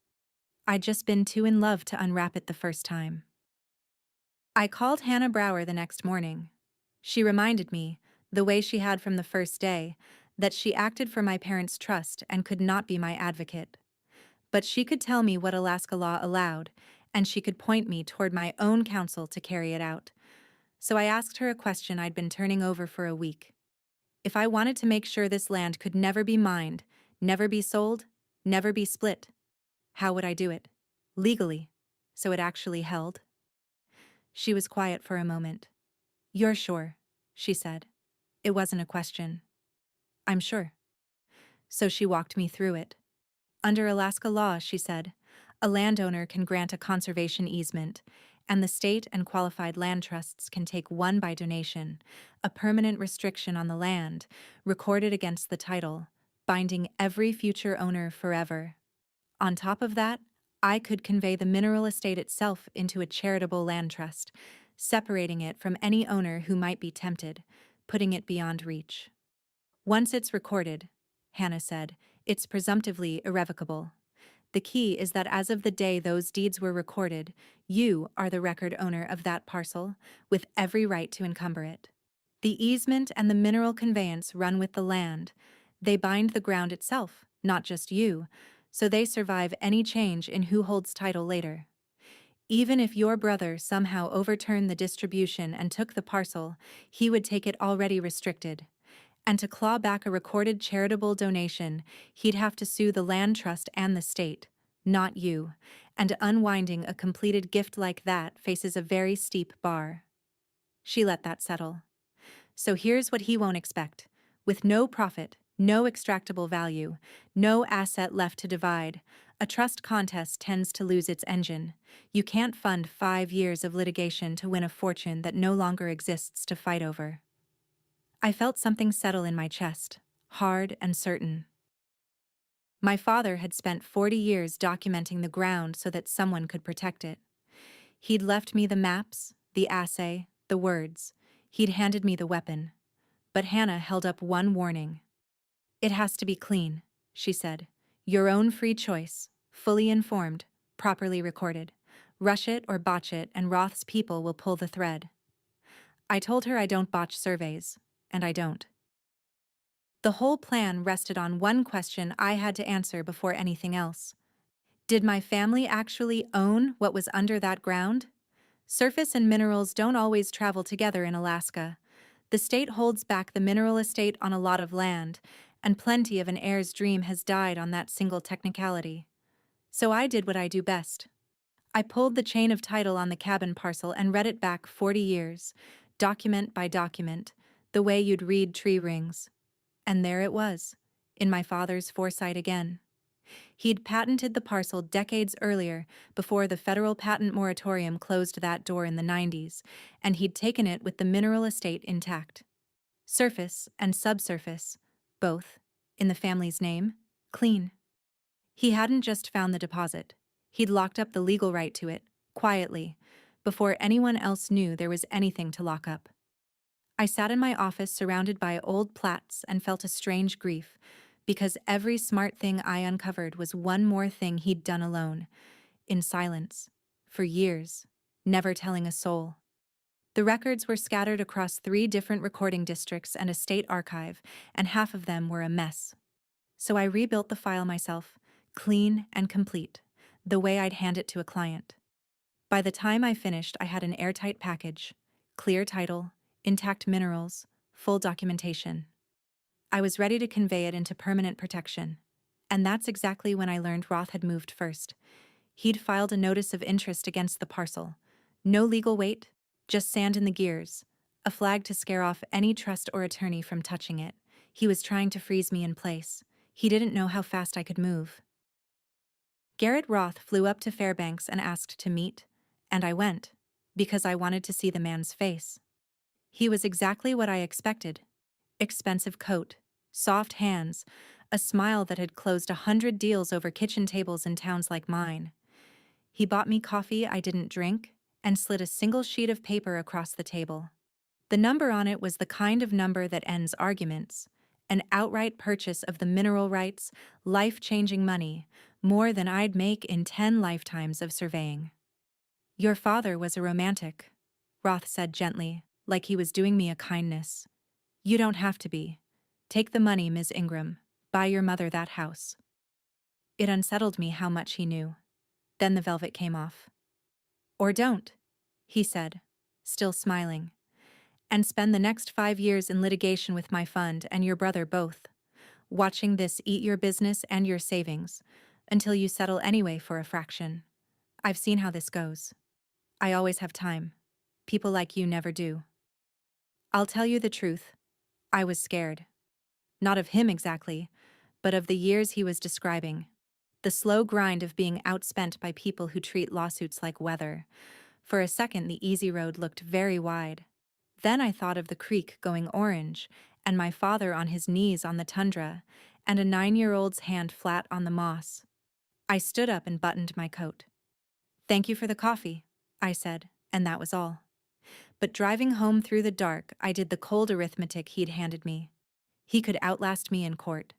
I'd just been too in love to unwrap it the first time. I called Hannah Brower the next morning. She reminded me, the way she had from the first day, that she acted for my parents' trust and could not be my advocate. But she could tell me what Alaska law allowed, and she could point me toward my own counsel to carry it out. So I asked her a question I'd been turning over for a week. If I wanted to make sure this land could never be mined, never be sold, never be split, how would I do it? Legally, so it actually held? She was quiet for a moment. "You're sure," she said. It wasn't a question. "I'm sure." So she walked me through it. Under Alaska law, she said, a landowner can grant a conservation easement, and the state and qualified land trusts can take one by donation, a permanent restriction on the land, recorded against the title, binding every future owner forever. On top of that, I could convey the mineral estate itself into a charitable land trust, separating it from any owner who might be tempted, putting it beyond reach. "Once it's recorded," Hannah said, "it's presumptively irrevocable. The key is that as of the day those deeds were recorded, you are the record owner of that parcel, with every right to encumber it. The easement and the mineral conveyance run with the land. They bind the ground itself, not just you, so they survive any change in who holds title later. Even if your brother somehow overturned the distribution and took the parcel, he would take it already restricted. And to claw back a recorded charitable donation, he'd have to sue the land trust and the state, not you, and unwinding a completed gift like that faces a very steep bar." She let that settle. "So here's what he won't expect. With no profit, no extractable value, no asset left to divide, a trust contest tends to lose its engine. You can't fund 5 years of litigation to win a fortune that no longer exists to fight over." I felt something settle in my chest, hard and certain. My father had spent 40 years documenting the ground so that someone could protect it. He'd left me the maps, the assay, the words. He'd handed me the weapon. But Hannah held up one warning. "It has to be clean," she said. "Your own free choice, fully informed, properly recorded. Rush it or botch it and Roth's people will pull the thread." I told her I don't botch surveys, and I don't. The whole plan rested on one question I had to answer before anything else. Did my family actually own what was under that ground? Surface and minerals don't always travel together in Alaska. The state holds back the mineral estate on a lot of land, and plenty of an heir's dream has died on that single technicality. So I did what I do best. I pulled the chain of title on the cabin parcel and read it back 40 years, document by document, the way you'd read tree rings. And there it was, in my father's foresight again. He'd patented the parcel decades earlier, before the federal patent moratorium closed that door in the 90s, and he'd taken it with the mineral estate intact. Surface and subsurface, both, in the family's name, clean. He hadn't just found the deposit. He'd locked up the legal right to it, quietly, before anyone else knew there was anything to lock up. I sat in my office surrounded by old plats and felt a strange grief, because every smart thing I uncovered was one more thing he'd done alone, in silence, for years, never telling a soul. The records were scattered across 3 different recording districts and a state archive, and half of them were a mess. So I rebuilt the file myself, clean and complete, the way I'd hand it to a client. By the time I finished, I had an airtight package, clear title, intact minerals, full documentation. I was ready to convey it into permanent protection. And that's exactly when I learned Roth had moved first. He'd filed a notice of interest against the parcel. No legal weight, just sand in the gears, a flag to scare off any trust or attorney from touching it. He was trying to freeze me in place. He didn't know how fast I could move. Garrett Roth flew up to Fairbanks and asked to meet, and I went, because I wanted to see the man's face. He was exactly what I expected. Expensive coat, soft hands, a smile that had closed 100 deals over kitchen tables in towns like mine. He bought me coffee I didn't drink and slid a single sheet of paper across the table. The number on it was the kind of number that ends arguments, an outright purchase of the mineral rights, life-changing money, more than I'd make in 10 lifetimes of surveying. "Your father was a romantic," Roth said gently, like he was doing me a kindness. "You don't have to be. Take the money, Ms. Ingram. Buy your mother that house." It unsettled me how much he knew. Then the velvet came off. "Or don't," he said, still smiling, "and spend the next 5 years in litigation with my fund and your brother both, watching this eat your business and your savings, until you settle anyway for a fraction. I've seen how this goes. I always have time. People like you never do." I'll tell you the truth. I was scared. Not of him exactly, but of the years he was describing. The slow grind of being outspent by people who treat lawsuits like weather. For a second, the easy road looked very wide. Then I thought of the creek going orange, and my father on his knees on the tundra, and a 9-year-old's hand flat on the moss. I stood up and buttoned my coat. "Thank you for the coffee," I said, and that was all. But driving home through the dark, I did the cold arithmetic he'd handed me. He could outlast me in court.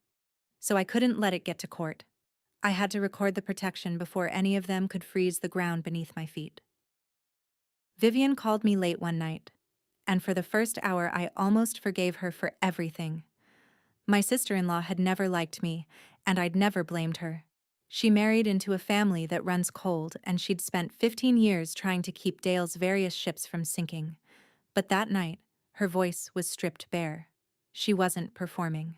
So I couldn't let it get to court. I had to record the protection before any of them could freeze the ground beneath my feet. Vivian called me late one night, and for the first hour I almost forgave her for everything. My sister-in-law had never liked me, and I'd never blamed her. She married into a family that runs cold, and she'd spent 15 years trying to keep Dale's various ships from sinking. But that night, her voice was stripped bare. She wasn't performing.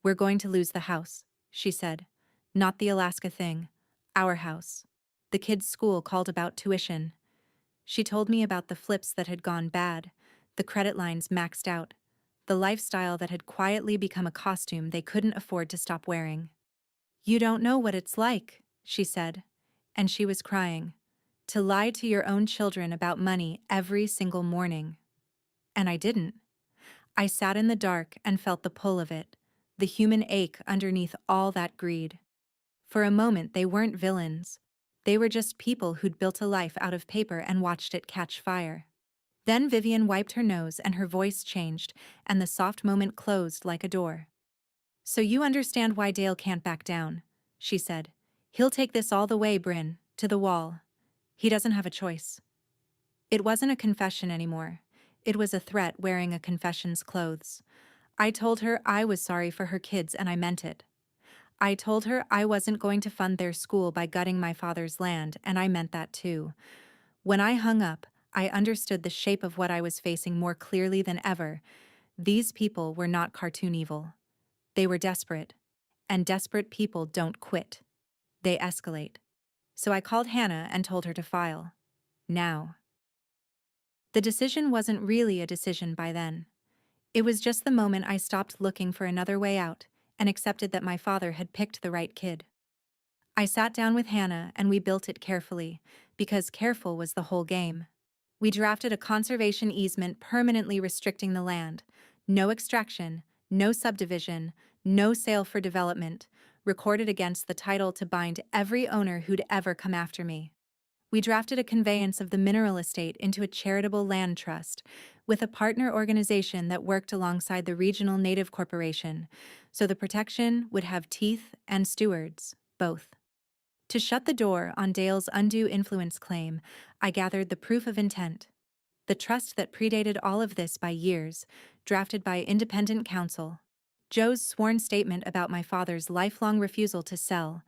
"We're going to lose the house," she said. "Not the Alaska thing. Our house. The kids' school called about tuition." She told me about the flips that had gone bad, the credit lines maxed out, the lifestyle that had quietly become a costume they couldn't afford to stop wearing. "You don't know what it's like," she said, and she was crying, "to lie to your own children about money every single morning." And I didn't. I sat in the dark and felt the pull of it, the human ache underneath all that greed. For a moment, they weren't villains. They were just people who'd built a life out of paper and watched it catch fire. Then Vivian wiped her nose and her voice changed, and the soft moment closed like a door. "So you understand why Dale can't back down," she said. "He'll take this all the way, Bryn, to the wall. He doesn't have a choice." It wasn't a confession anymore. It was a threat wearing a confession's clothes. I told her I was sorry for her kids, and I meant it. I told her I wasn't going to fund their school by gutting my father's land, and I meant that too. When I hung up, I understood the shape of what I was facing more clearly than ever. These people were not cartoon evil. They were desperate. And desperate people don't quit. They escalate. So I called Hannah and told her to file. Now. The decision wasn't really a decision by then. It was just the moment I stopped looking for another way out and accepted that my father had picked the right kid. I sat down with Hannah and we built it carefully, because careful was the whole game. We drafted a conservation easement permanently restricting the land. No extraction, no subdivision, no sale for development, recorded against the title to bind every owner who'd ever come after me. We drafted a conveyance of the mineral estate into a charitable land trust, with a partner organization that worked alongside the regional native corporation, so the protection would have teeth and stewards, both. To shut the door on Dale's undue influence claim, I gathered the proof of intent. The trust that predated all of this by years, drafted by independent counsel, Joe's sworn statement about my father's lifelong refusal to sell,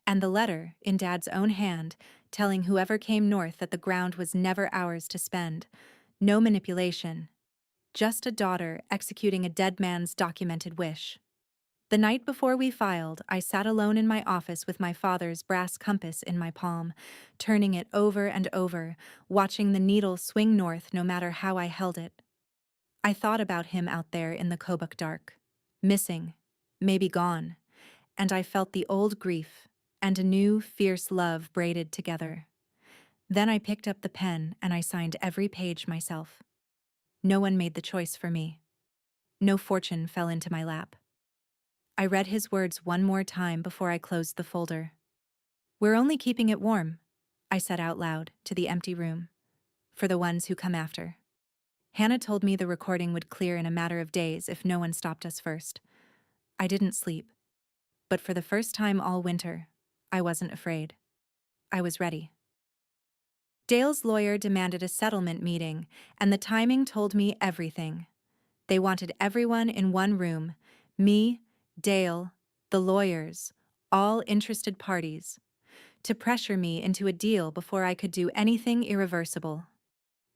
and the letter, in Dad's own hand, telling whoever came north that the ground was never ours to spend. No manipulation. Just a daughter executing a dead man's documented wish. The night before we filed, I sat alone in my office with my father's brass compass in my palm, turning it over and over, watching the needle swing north no matter how I held it. I thought about him out there in the Kobuk dark, missing, maybe gone, and I felt the old grief and a new, fierce love braided together. Then I picked up the pen and I signed every page myself. No one made the choice for me. No fortune fell into my lap. I read his words one more time before I closed the folder. "We're only keeping it warm," I said out loud to the empty room, "for the ones who come after." Hannah told me the recording would clear in a matter of days if no one stopped us first. I didn't sleep. But for the first time all winter, I wasn't afraid. I was ready. Dale's lawyer demanded a settlement meeting, and the timing told me everything. They wanted everyone in one room, me, Dale, the lawyers, all interested parties, to pressure me into a deal before I could do anything irreversible.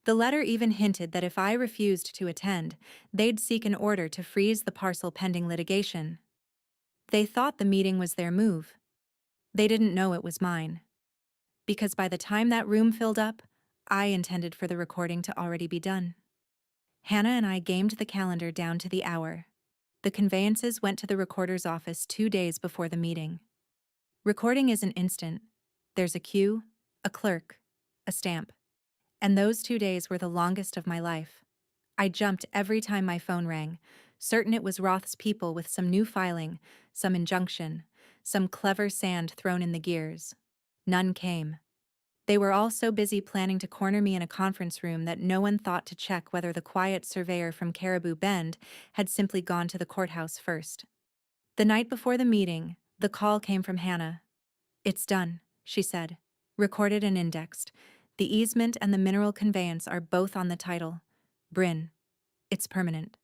The letter even hinted that if I refused to attend, they'd seek an order to freeze the parcel pending litigation. They thought the meeting was their move. They didn't know it was mine. Because by the time that room filled up, I intended for the recording to already be done. Hannah and I gamed the calendar down to the hour. The conveyances went to the recorder's office 2 days before the meeting. Recording isn't instant. There's a queue, a clerk, a stamp. And those 2 days were the longest of my life. I jumped every time my phone rang, certain it was Roth's people with some new filing, some injunction, some clever sand thrown in the gears. None came. They were all so busy planning to corner me in a conference room that no one thought to check whether the quiet surveyor from Caribou Bend had simply gone to the courthouse first. The night before the meeting, the call came from Hannah. "It's done," she said. "Recorded and indexed. The easement and the mineral conveyance are both on the title. Bryn. It's permanent."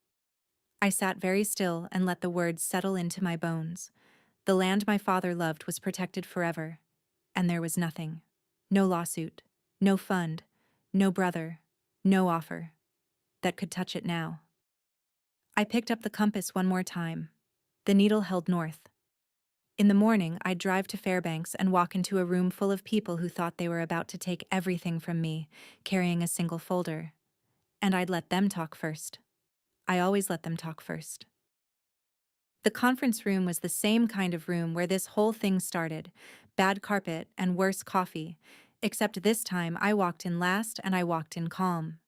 I sat very still and let the words settle into my bones. The land my father loved was protected forever. And there was nothing. No lawsuit, no fund, no brother, no offer that could touch it now. I picked up the compass one more time. The needle held north. In the morning, I'd drive to Fairbanks and walk into a room full of people who thought they were about to take everything from me, carrying a single folder. And I'd let them talk first. I always let them talk first. The conference room was the same kind of room where this whole thing started, bad carpet and worse coffee, except this time I walked in last and I walked in calm.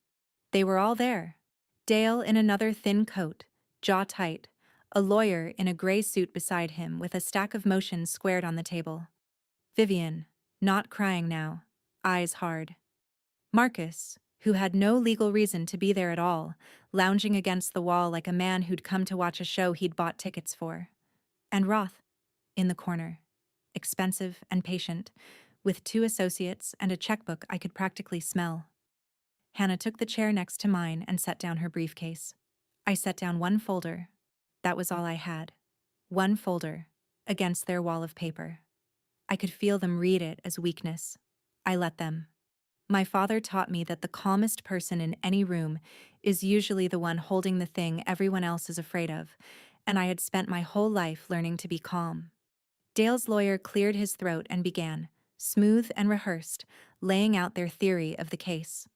They were all there. Dale in another thin coat, jaw tight, a lawyer in a gray suit beside him with a stack of motions squared on the table. Vivian, not crying now, eyes hard. Marcus, who had no legal reason to be there at all, lounging against the wall like a man who'd come to watch a show he'd bought tickets for. And Roth, in the corner, expensive and patient, with 2 associates and a checkbook I could practically smell. Hannah took the chair next to mine and set down her briefcase. I set down one folder. That was all I had. One folder, against their wall of paper. I could feel them read it as weakness. I let them. My father taught me that the calmest person in any room is usually the one holding the thing everyone else is afraid of, and I had spent my whole life learning to be calm. Dale's lawyer cleared his throat and began, smooth and rehearsed, laying out their theory of the case.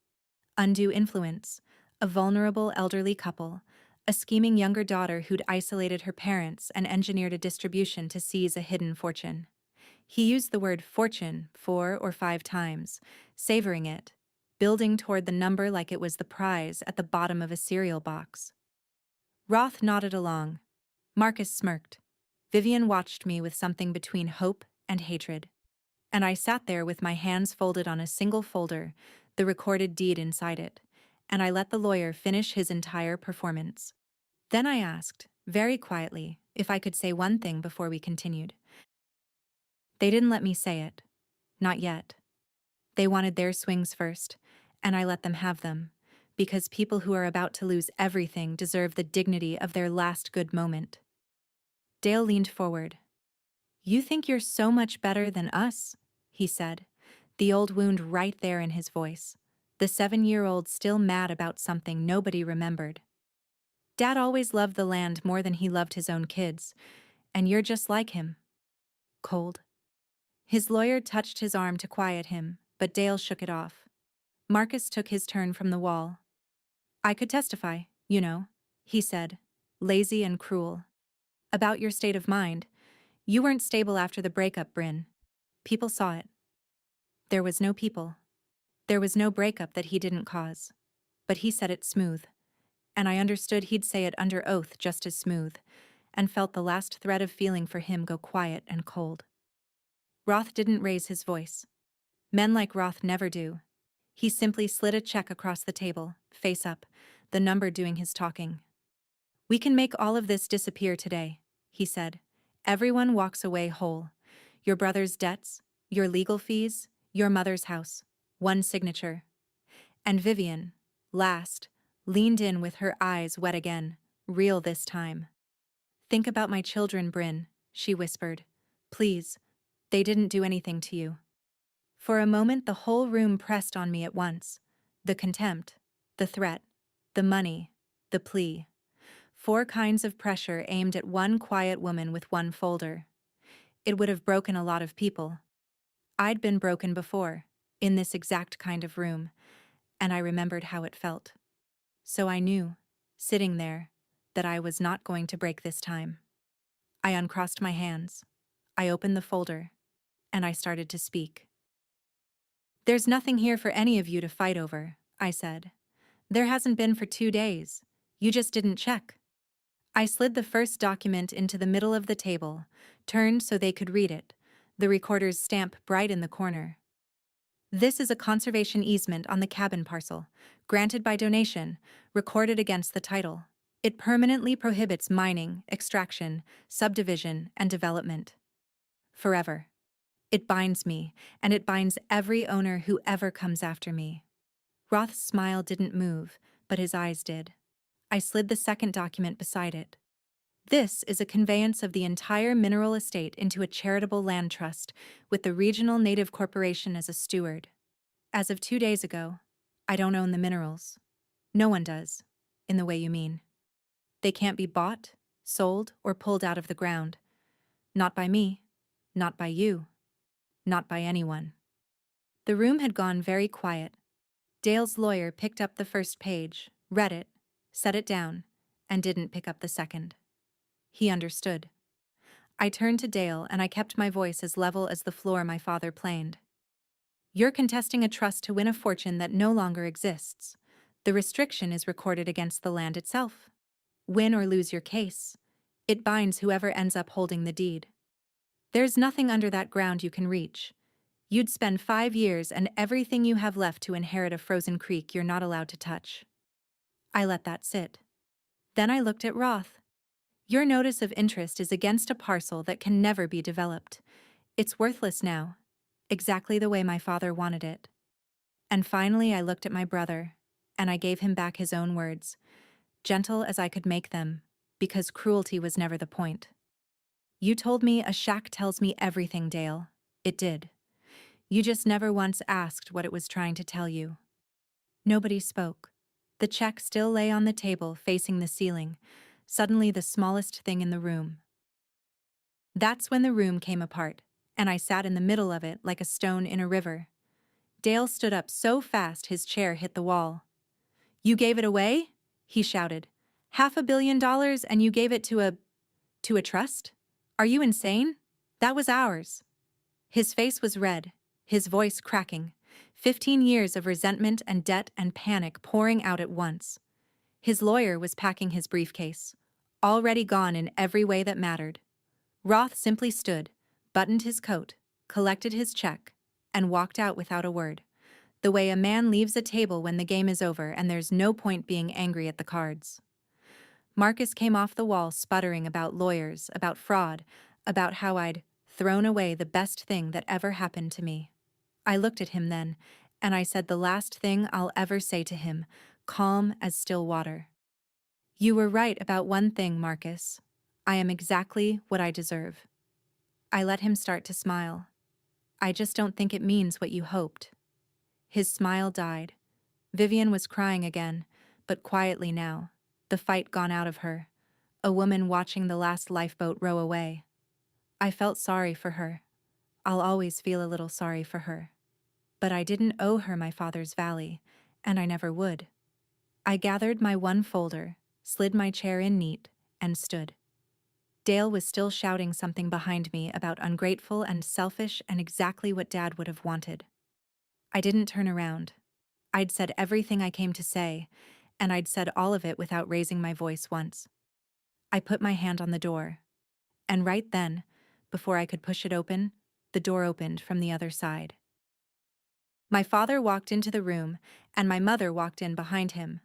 Undue influence, a vulnerable elderly couple, A scheming younger daughter who'd isolated her parents and engineered a distribution to seize a hidden fortune. He used the word fortune 4 or 5 times, savoring it, building toward the number like it was the prize at the bottom of a cereal box. Roth nodded along. Marcus smirked. Vivian watched me with something between hope and hatred. And I sat there with my hands folded on a single folder, the recorded deed inside it, and I let the lawyer finish his entire performance. Then I asked, very quietly, if I could say one thing before we continued. They didn't let me say it. Not yet. They wanted their swings first, and I let them have them, because people who are about to lose everything deserve the dignity of their last good moment. Dale leaned forward. "You think you're so much better than us," he said, the old wound right there in his voice, the 7-year-old still mad about something nobody remembered. "Dad always loved the land more than he loved his own kids, and you're just like him. Cold." His lawyer touched his arm to quiet him, but Dale shook it off. Marcus took his turn from the wall. "I could testify, you know," he said, lazy and cruel. "About your state of mind. You weren't stable after the breakup, Bryn. People saw it." There was no people. There was no breakup that he didn't cause. But he said it smooth. And I understood he'd say it under oath just as smooth, and felt the last thread of feeling for him go quiet and cold. Roth didn't raise his voice. Men like Roth never do. He simply slid a check across the table, face up, the number doing his talking. "We can make all of this disappear today," he said. "Everyone walks away whole. Your brother's debts, your legal fees, your mother's house. One signature." And Vivian, last, leaned in with her eyes wet again, real this time. "Think about my children, Bryn," she whispered. "Please. They didn't do anything to you." For a moment the whole room pressed on me at once. The contempt, the threat, the money, the plea. 4 kinds of pressure aimed at one quiet woman with one folder. It would have broken a lot of people. I'd been broken before, in this exact kind of room, and I remembered how it felt. So I knew, sitting there, that I was not going to break this time. I uncrossed my hands. I opened the folder, and I started to speak. "There's nothing here for any of you to fight over," I said. "There hasn't been for 2 days. You just didn't check." I slid the first document into the middle of the table, turned so they could read it, the recorder's stamp bright in the corner. "This is a conservation easement on the cabin parcel, granted by donation, recorded against the title. It permanently prohibits mining, extraction, subdivision, and development. Forever. It binds me, and it binds every owner who ever comes after me." Roth's smile didn't move, but his eyes did. I slid the second document beside it. "This is a conveyance of the entire mineral estate into a charitable land trust, with the Regional Native Corporation as a steward. As of 2 days ago, I don't own the minerals. No one does, in the way you mean. They can't be bought, sold, or pulled out of the ground. Not by me, not by you, not by anyone." The room had gone very quiet. Dale's lawyer picked up the first page, read it, set it down, and didn't pick up the second. He understood. I turned to Dale and I kept my voice as level as the floor my father planed. "You're contesting a trust to win a fortune that no longer exists. The restriction is recorded against the land itself. Win or lose your case, it binds whoever ends up holding the deed. There's nothing under that ground you can reach. You'd spend 5 years and everything you have left to inherit a frozen creek you're not allowed to touch." I let that sit. Then I looked at Roth. "Your notice of interest is against a parcel that can never be developed. It's worthless now, exactly the way my father wanted it." And finally I looked at my brother, and I gave him back his own words, gentle as I could make them, because cruelty was never the point. "You told me a shack tells me everything, Dale. It did. You just never once asked what it was trying to tell you." Nobody spoke. The check still lay on the table facing the ceiling, suddenly the smallest thing in the room. That's when the room came apart, and I sat in the middle of it like a stone in a river. Dale stood up so fast his chair hit the wall. "You gave it away?" he shouted. $500 million and you gave it to a trust? Are you insane? That was ours. His face was red, his voice cracking, 15 years of resentment and debt and panic pouring out at once. His lawyer was packing his briefcase, already gone in every way that mattered. Roth simply stood, buttoned his coat, collected his check, and walked out without a word, the way a man leaves a table when the game is over and there's no point being angry at the cards. Marcus came off the wall sputtering about lawyers, about fraud, about how I'd thrown away the best thing that ever happened to me. I looked at him then, and I said the last thing I'll ever say to him, calm as still water. You were right about one thing, Marcus. I am exactly what I deserve. I let him start to smile. I just don't think it means what you hoped. His smile died. Vivian was crying again, but quietly now, the fight gone out of her, a woman watching the last lifeboat row away. I felt sorry for her. I'll always feel a little sorry for her. But I didn't owe her my father's valley, and I never would. I gathered my one folder, slid my chair in neat, and stood. Dale was still shouting something behind me about ungrateful and selfish and exactly what Dad would have wanted. I didn't turn around. I'd said everything I came to say, and I'd said all of it without raising my voice once. I put my hand on the door, and right then, before I could push it open, the door opened from the other side. My father walked into the room, and my mother walked in behind him,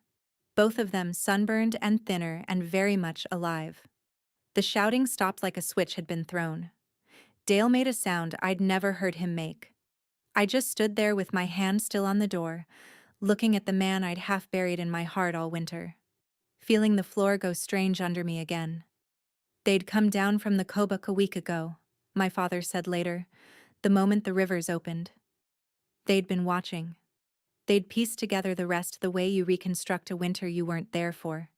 both of them sunburned and thinner and very much alive. The shouting stopped like a switch had been thrown. Dale made a sound I'd never heard him make. I just stood there with my hand still on the door, looking at the man I'd half buried in my heart all winter, feeling the floor go strange under me again. They'd come down from the Kobuk a week ago, my father said later, the moment the rivers opened. They'd been watching. They'd pieced together the rest the way you reconstruct a winter you weren't there for.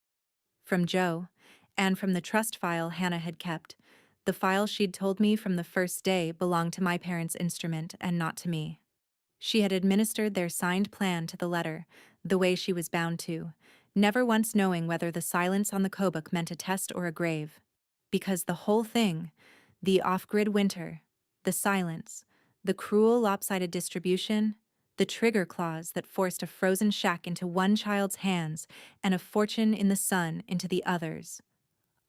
From Joe, and from the trust file Hannah had kept, the file she'd told me from the first day belonged to my parents' instrument and not to me. She had administered their signed plan to the letter, the way she was bound to, never once knowing whether the silence on the Kobuk meant a test or a grave. Because the whole thing, the off-grid winter, the silence, the cruel lopsided distribution, the trigger clause that forced a frozen shack into one child's hands and a fortune in the sun into the other's,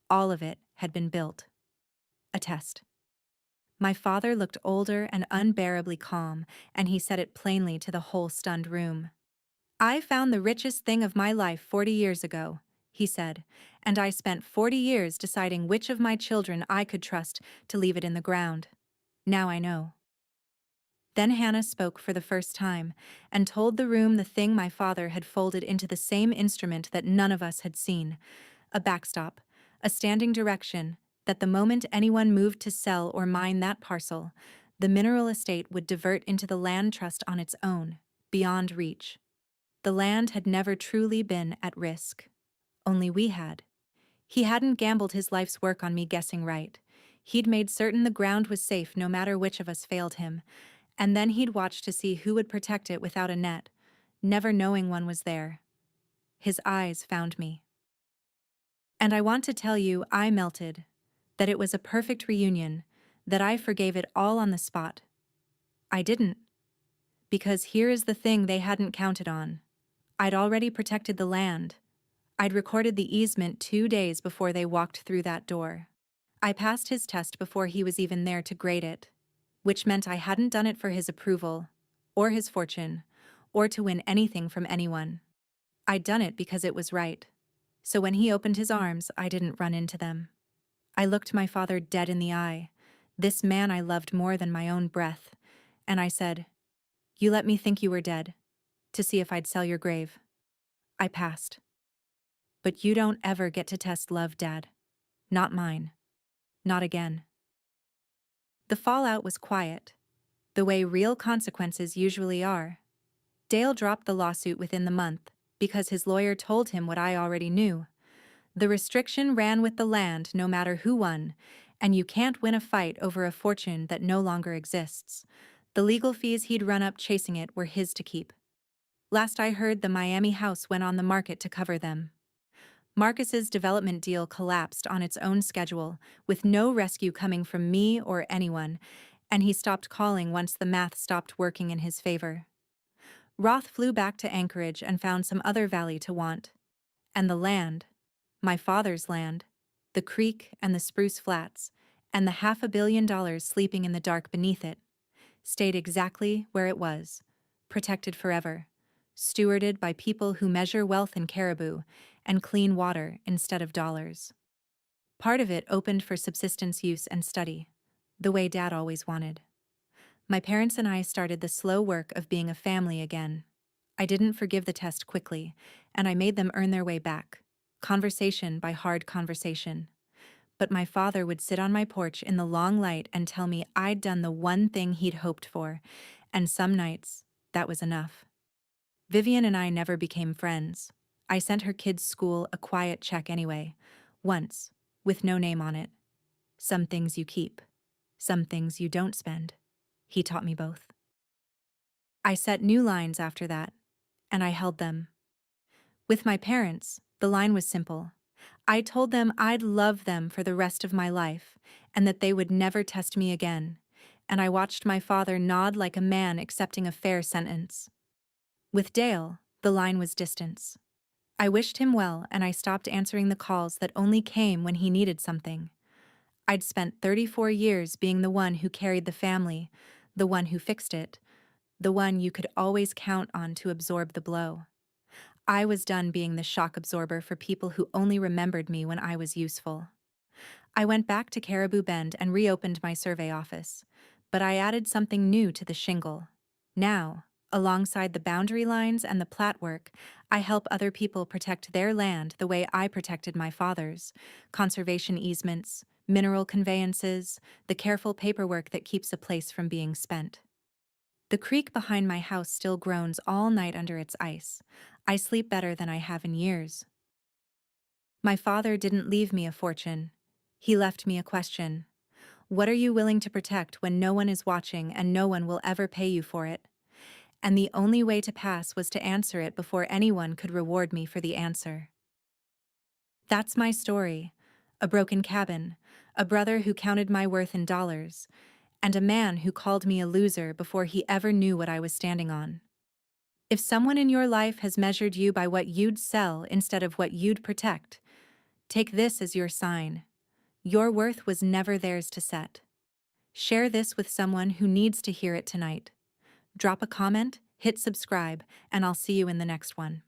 all of it had been built. A test. My father looked older and unbearably calm, and he said it plainly to the whole stunned room. I found the richest thing of my life 40 years ago, he said, and I spent 40 years deciding which of my children I could trust to leave it in the ground. Now I know. Then Hannah spoke for the first time and told the room the thing my father had folded into the same instrument that none of us had seen, a backstop, a standing direction, that the moment anyone moved to sell or mine that parcel, the mineral estate would divert into the land trust on its own, beyond reach. The land had never truly been at risk. Only we had. He hadn't gambled his life's work on me guessing right. He'd made certain the ground was safe no matter which of us failed him, and then he'd watched to see who would protect it without a net, never knowing one was there. His eyes found me. And I want to tell you I melted, that it was a perfect reunion, that I forgave it all on the spot. I didn't. Because here is the thing they hadn't counted on. I'd already protected the land. I'd recorded the easement 2 days before they walked through that door. I passed his test before he was even there to grade it, which meant I hadn't done it for his approval, or his fortune, or to win anything from anyone. I'd done it because it was right. So when he opened his arms, I didn't run into them. I looked my father dead in the eye, this man I loved more than my own breath, and I said, "You let me think you were dead, to see if I'd sell your grave." I passed. But you don't ever get to test love, Dad. Not mine. Not again. The fallout was quiet, the way real consequences usually are. Dale dropped the lawsuit within the month because his lawyer told him what I already knew. The restriction ran with the land no matter who won, and you can't win a fight over a fortune that no longer exists. The legal fees he'd run up chasing it were his to keep. Last I heard, the Miami house went on the market to cover them. Marcus's development deal collapsed on its own schedule, with no rescue coming from me or anyone, and he stopped calling once the math stopped working in his favor. Roth flew back to Anchorage and found some other valley to want. And the land, my father's land, the creek and the spruce flats, and the $500 million sleeping in the dark beneath it, stayed exactly where it was, protected forever, stewarded by people who measure wealth in caribou and clean water instead of dollars. Part of it opened for subsistence use and study, the way Dad always wanted. My parents and I started the slow work of being a family again. I didn't forgive the test quickly, and I made them earn their way back, conversation by hard conversation. But my father would sit on my porch in the long light and tell me I'd done the one thing he'd hoped for, and some nights, that was enough. Vivian and I never became friends. I sent her kids' school a quiet check anyway, once, with no name on it. Some things you keep, some things you don't spend. He taught me both. I set new lines after that, and I held them. With my parents, the line was simple. I told them I'd love them for the rest of my life, and that they would never test me again, and I watched my father nod like a man accepting a fair sentence. With Dale, the line was distance. I wished him well, and I stopped answering the calls that only came when he needed something. I'd spent 34 years being the one who carried the family, the one who fixed it, the one you could always count on to absorb the blow. I was done being the shock absorber for people who only remembered me when I was useful. I went back to Caribou Bend and reopened my survey office, but I added something new to the shingle. Now, alongside the boundary lines and the plat work, I help other people protect their land the way I protected my father's: conservation easements, mineral conveyances, the careful paperwork that keeps a place from being spent. The creek behind my house still groans all night under its ice. I sleep better than I have in years. My father didn't leave me a fortune. He left me a question. What are you willing to protect when no one is watching and no one will ever pay you for it? And the only way to pass was to answer it before anyone could reward me for the answer. That's my story. A broken cabin, a brother who counted my worth in dollars, and a man who called me a loser before he ever knew what I was standing on. If someone in your life has measured you by what you'd sell instead of what you'd protect, take this as your sign. Your worth was never theirs to set. Share this with someone who needs to hear it tonight. Drop a comment, hit subscribe, and I'll see you in the next one.